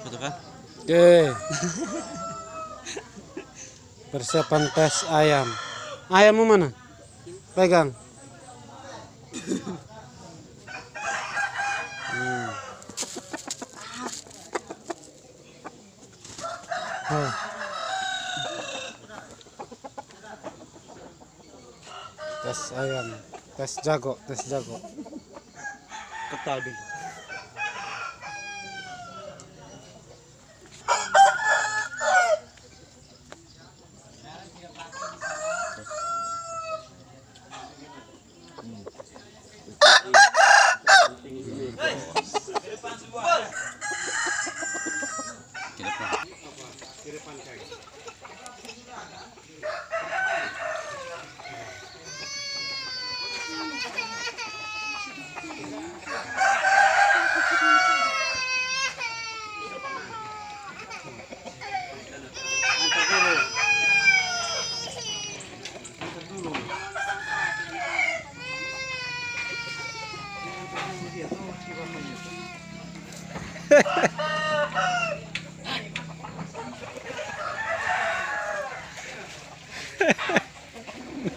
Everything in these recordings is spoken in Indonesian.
Betul kan? Oke. Persiapan tes ayam. Ayammu mana? Pegang. Oh. Tes ayam. Tes jago. Ketau dulu.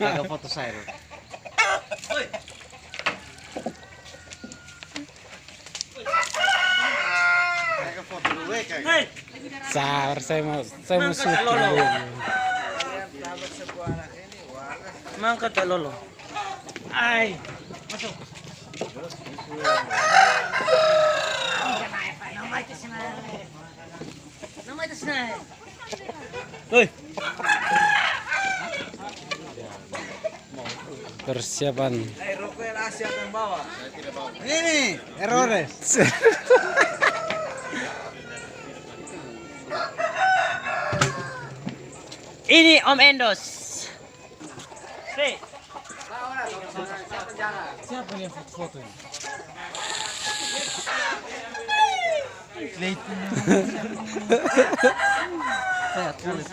Ada foto saya. Sabar, saya mau syuting dulu. Mangkat tak lolo. Ay, masuk. Hoi. Persiapan. Rokok Asia yang bawa. Ini errores. Ini Om Endos. Siapa yang foto ini? Saya tulis.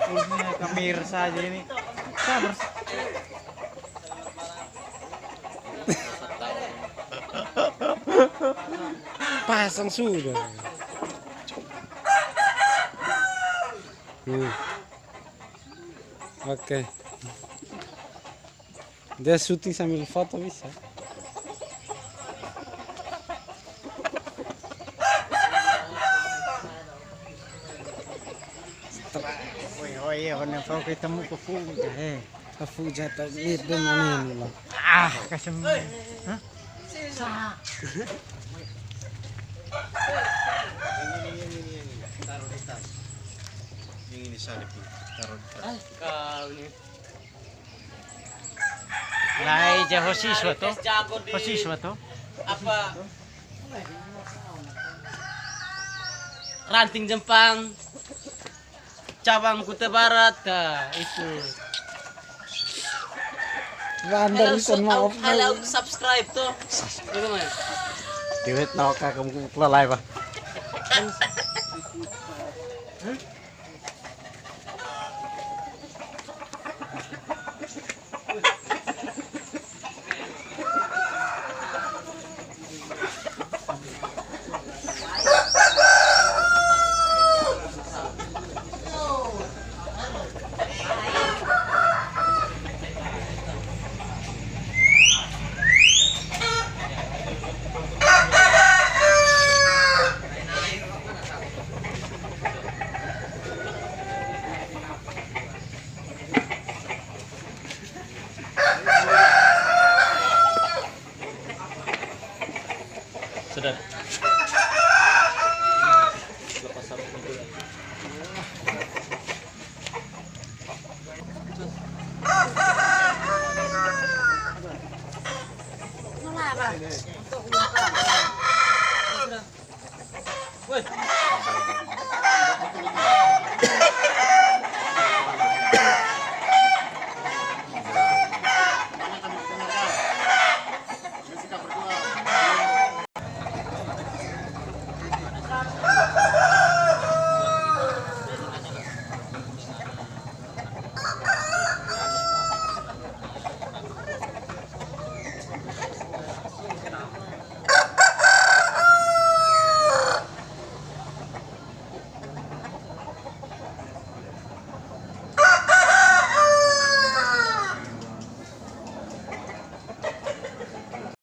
Urusnya kamera saja ini. Sabar. Pasang sudah. Oke. Dia syuting sambil foto bisa. Oh iya, orang yang ketemu ke Fuga. Fuja tadi itu mana ini lah. Kasih. Hah? Taruh di tas. Yang ini salib taruh di tas. Kau ini. Lai jauh siswa tuh. Siswa tuh. Apa? Ranting Jepang. Cabang Kutai Barat, itu. Bandar bisa maaf. Halo, subscribe tuh. Bagaimana? Duit nak kamu kelalai pak. Sudah.